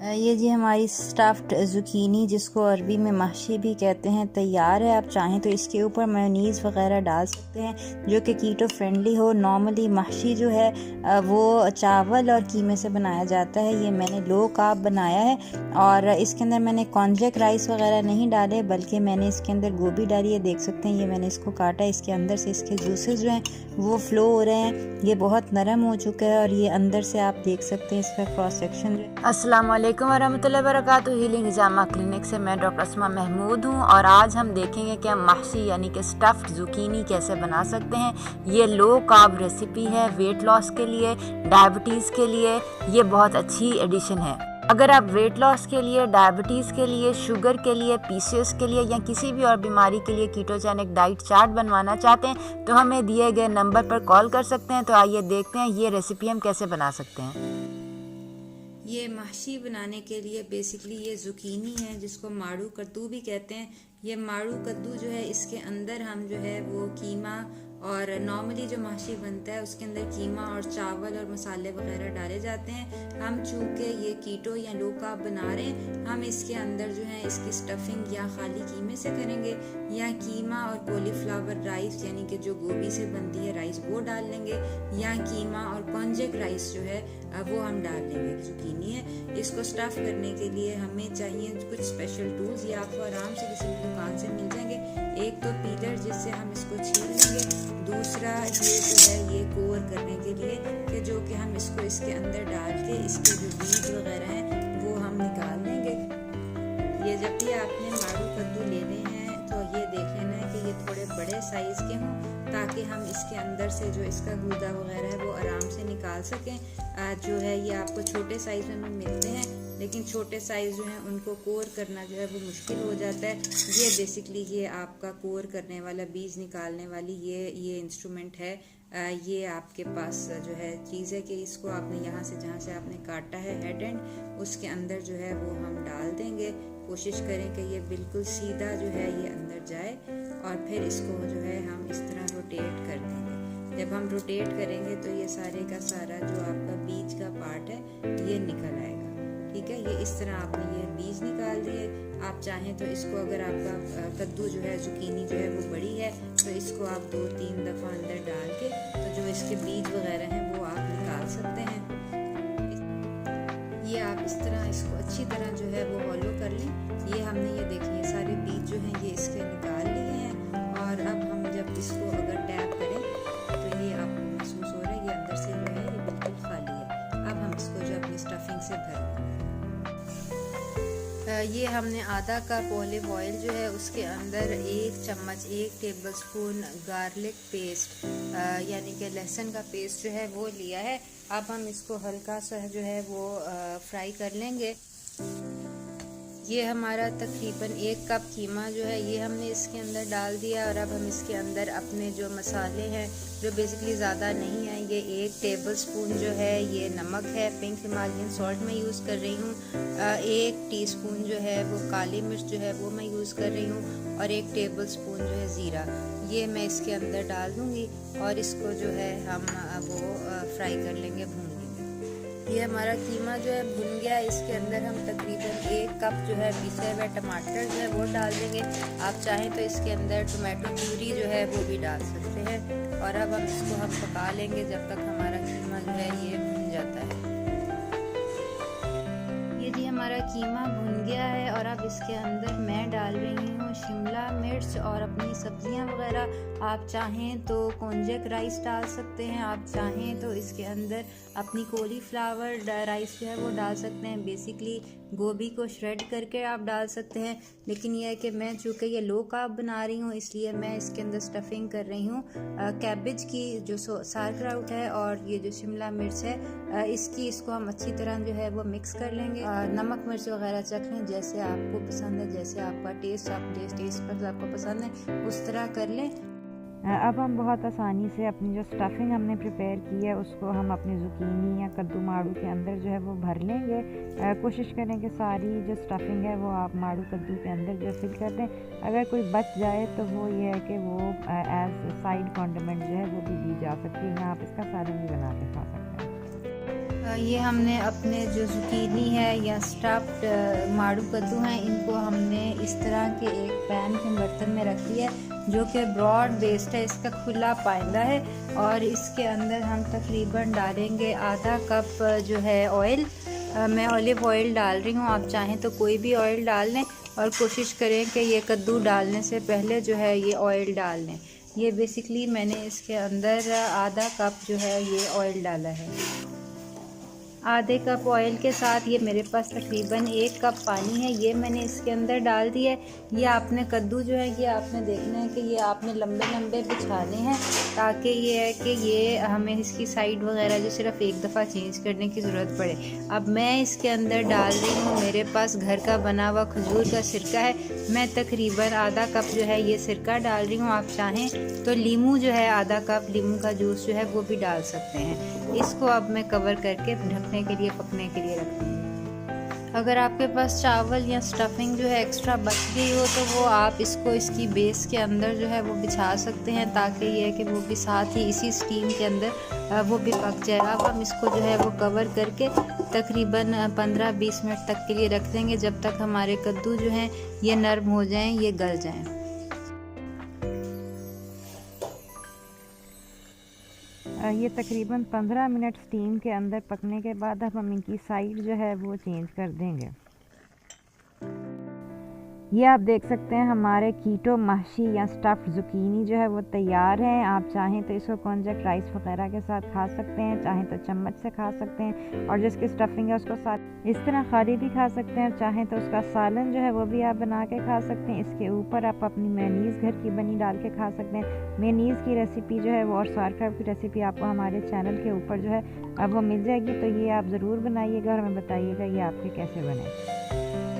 ये जी हमारी stuffed zucchini, जिसको अरबी में महशी भी कहते हैं, तैयार है। आप चाहें तो इसके ऊपर मेयोनीज़ वगैरह डाल सकते हैं जो कि कीटो फ्रेंडली हो। नॉर्मली महशी जो है वो चावल और कीमे से बनाया जाता है। ये मैंने लो कार्ब बनाया है और इसके अंदर मैंने कॉन्जेक राइस वगैरह नहीं डाले, बल्कि मैंने इसके अंदर गोभी डाली है। देख सकते हैं ये मैंने इसको काटा, इसके अंदर से इसके जूसेस जो हैं वो फ़्लो हो रहे हैं। ये बहुत नरम हो चुका है और ये अंदर से आप देख सकते हैं इसका क्रॉस सेक्शन। अस्सलाम वालेकुम वरहमतुल्लाहि वबरकातुहू। हीलिंग निजामा क्लिनिक से मैं डॉक्टर अस्मा महमूद हूँ और आज हम देखेंगे कि हम महशी यानी कि स्टफ़्ड ज़ुकीनी कैसे बना सकते हैं। ये लो कार्ब रेसिपी है, वेट लॉस के लिए, डायबिटीज़ के लिए ये बहुत अच्छी एडिशन है। अगर आप वेट लॉस के लिए, डायबिटीज़ के लिए, शुगर के लिए, पीसीओएस के लिए या किसी भी और बीमारी के लिए कीटोजेनिक डाइट चार्ट बनवाना चाहते हैं तो हमें दिए गए नंबर पर कॉल कर सकते हैं। तो आइए देखते हैं ये रेसिपी हम कैसे बना सकते हैं। ये महशी बनाने के लिए बेसिकली ये ज़ुकीनी है, जिसको माड़ू कद्दू भी कहते हैं। ये माड़ू कद्दू जो है इसके अंदर हम जो है वो कीमा और नॉर्मली जो महशी बनता है उसके अंदर कीमा और चावल और मसाले वगैरह डाले जाते हैं। हम चूँकि ये कीटो या लो कार्ब बना रहे हैं, हम इसके अंदर जो है इसकी स्टफिंग या खाली कीमे से करेंगे या कीमा और कॉलीफ्लावर राइस यानी कि जो गोभी से बनती है राइस वो डाल लेंगे, या कीमा और कॉन्जेक राइस जो है वो हम डाल लेंगे। ज़ुकीनी है, इसको स्टफ़ करने के लिए हमें चाहिए कुछ स्पेशल टूल्स, ये आपको आराम से किसी भी दुकान से मिल जाएंगे। एक तो पीलर जिससे हम इसको छील लेंगे, दूसरा ये जो है ये कोर करने के लिए कि जो कि हम इसको इसके अंदर डाल के इसके जो बीज वगैरह हैं वो हम निकाल लेंगे। ये जब भी आपने माड़ू कद्दू लेने हैं तो ये देख लेना है कि ये थोड़े बड़े साइज़ के हों, ताकि हम इसके अंदर से जो इसका गूदा वगैरह है वो आराम से निकाल सकें। जो है ये आपको छोटे साइज़ में मिलते हैं, लेकिन छोटे साइज़ जो हैं उनको कोर करना जो है वो मुश्किल हो जाता है। ये बेसिकली ये आपका कोर करने वाला, बीज निकालने वाली ये इंस्ट्रूमेंट है। ये आपके पास जो है चीज़ है कि इसको आपने यहाँ से जहाँ से आपने काटा है हेड एंड, उसके अंदर जो है वो हम डाल देंगे। कोशिश करें कि ये बिल्कुल सीधा जो है ये अंदर जाए और फिर इसको जो है हम इस तरह रोटेट कर देंगे। जब हम रोटेट करेंगे तो ये सारे का सारा जो आपका बीज का पार्ट है ये निकल आएगा। ठीक है, ये इस तरह आपने ये बीज निकाल दिए। आप चाहें तो इसको, अगर आपका कद्दू जो है ज़ुकीनी जो है वो बड़ी है तो इसको आप 2-3 दफ़ा अंदर डाल के तो जो इसके बीज वगैरह हैं वो आप निकाल सकते हैं। ये आप इस तरह इसको अच्छी तरह जो है वो हॉलो कर लें। ये हमने ये देखिए सारे बीज जो हैं ये इसके निकाल लिए हैं और अब हम जब इसको अगर टैप करें तो ये आपको महसूस हो रहा है ये अंदर से जो है ये बिल्कुल खाली है। अब हम इसको जो अपनी स्टफिंग से भर लेंगे। ये हमने आधा कप ऑलिव ऑयल जो है उसके अंदर 1 चम्मच 1 टेबल स्पून गार्लिक पेस्ट यानी कि लहसुन का पेस्ट जो है वो लिया है। अब हम इसको हल्का सा जो है वो फ्राई कर लेंगे। ये हमारा तकरीबन 1 कप कीमा जो है ये हमने इसके अंदर डाल दिया और अब हम इसके अंदर अपने जो मसाले हैं जो बेसिकली ज़्यादा नहीं है, ये 1 टेबल स्पून जो है ये नमक है, पिंक हिमालयन सॉल्ट मैं यूज़ कर रही हूँ। 1 टीस्पून जो है वो काली मिर्च जो है वो मैं यूज़ कर रही हूँ और 1 टेबल स्पून जो है ज़ीरा, ये मैं इसके अंदर डाल दूँगी और इसको जो है हम वो फ्राई कर लेंगे, भून लेंगे। ये हमारा कीमा जो है भुन गया। इसके अंदर हम तकरीबन 1 कप जो है पिसे हुए टमाटर जो है वो डाल देंगे। आप चाहें तो इसके अंदर टोमेटो प्यूरी जो है वो भी डाल सकते हैं और अब हम इसको पका लेंगे जब तक हमारा कीमा जो है ये भुन जाता है। ये जी हमारा कीमा भुन गया है और अब इसके अंदर मैं डाल रही हूँ शिमला मिर्च और अपनी सब्जियां वगैरह। आप चाहें तो कॉन्जेक राइस डाल सकते हैं, आप चाहें तो इसके अंदर अपनी कॉलीफ्लावर राइस जो है वो डाल सकते हैं। बेसिकली गोभी को श्रेड करके आप डाल सकते हैं, लेकिन यह है कि मैं चूँकि ये लो कार्ब बना रही हूँ इसलिए मैं इसके अंदर स्टफिंग कर रही हूँ कैबेज की, जो sauerkraut है और ये जो शिमला मिर्च है इसको हम अच्छी तरह जो है वो मिक्स कर लेंगे। नमक मिर्च वगैरह चख लें जैसे आपको पसंद है, जैसे आपका टेस्ट पर आपको पसंद है उस तरह कर लें। अब हम बहुत आसानी से अपनी जो स्टफिंग हमने प्रिपेयर की है उसको हम अपनी ज़ुकीनी या कद्दू माड़ू के अंदर जो है वो भर लेंगे। कोशिश करें कि सारी जो स्टफिंग है वो आप माड़ू कद्दू के अंदर जो फिल कर दें। अगर कोई बच जाए तो वो ये है कि वो एज साइड कॉन्डिमेंट जो है वो भी दी जा सकती है, या आप इसका सालन भी बना के खा सकते हैं। ये हमने अपने जो जुकीनी है या स्टफ्ड माड़ू कद्दू हैं, इनको हमने इस तरह के एक पैन के बर्तन में रख दिया है जो कि ब्रॉड बेस्ड है, इसका खुला पाइंदा है। और इसके अंदर हम तकरीबन डालेंगे आधा कप जो है ऑयल। मैं ऑलिव ऑयल डाल रही हूँ, आप चाहें तो कोई भी ऑयल डाल लें और कोशिश करें कि ये कद्दू डालने से पहले जो है ये ऑयल डाल लें। ये बेसिकली मैंने इसके अंदर आधा कप जो है ये ऑयल डाला है। आधे कप ऑयल के साथ ये मेरे पास तकरीबन 1 कप पानी है, ये मैंने इसके अंदर डाल दिया है। ये आपने कद्दू जो है ये आपने देखना है कि ये आपने लंबे लंबे बिछाने हैं, ताकि ये है कि ये हमें इसकी साइड वगैरह जो सिर्फ एक दफ़ा चेंज करने की ज़रूरत पड़े। अब मैं इसके अंदर डाल रही हूँ, मेरे पास घर का बना हुआ खजूर का सिरका है, मैं तकरीबन आधा कप जो है ये सिरका डाल रही हूँ। आप चाहें तो लीमू जो है आधा कप लीमू का जूस जो है वो भी डाल सकते हैं। इसको अब मैं कवर करके ढकने के लिए पकने के लिए रखती हूँ। अगर आपके पास चावल या स्टफिंग जो है एक्स्ट्रा बच गई हो तो वो आप इसको इसकी बेस के अंदर जो है वो बिछा सकते हैं, ताकि ये है कि वो भी साथ ही इसी स्टीम के अंदर वो भी पक जाए। अब हम इसको जो है वो कवर करके तकरीबन 15-20 मिनट तक के लिए रख देंगे, जब तक हमारे कद्दू जो हैं ये नरम हो जाएं, ये गल जाएं। ये तकरीबन 15 मिनट स्टीम के अंदर पकने के बाद अब हम इनकी साइड जो है वो चेंज कर देंगे। ये आप देख सकते हैं हमारे कीटो महशी या स्टफ्ड जुकीनी जो है वो तैयार है। आप चाहें तो इसको कॉन्जेक्ट राइस वगैरह के साथ खा सकते हैं, चाहें तो चम्मच से खा सकते हैं, और जिसकी स्टफिंग है उसको साथ इस तरह खाली भी खा सकते हैं। चाहें तो उसका सालन जो है वो भी आप बना के खा सकते हैं। इसके ऊपर आप अपनी मेयोनीज़ घर की बनी डाल के खा सकते हैं। मेयोनीज़ की रेसिपी जो है वो और सॉरक्राब की रेसिपी आपको हमारे चैनल के ऊपर जो है अब वो मिल जाएगी, तो ये आप ज़रूर बनाइएगा और हमें बताइएगा ये आपके कैसे बने।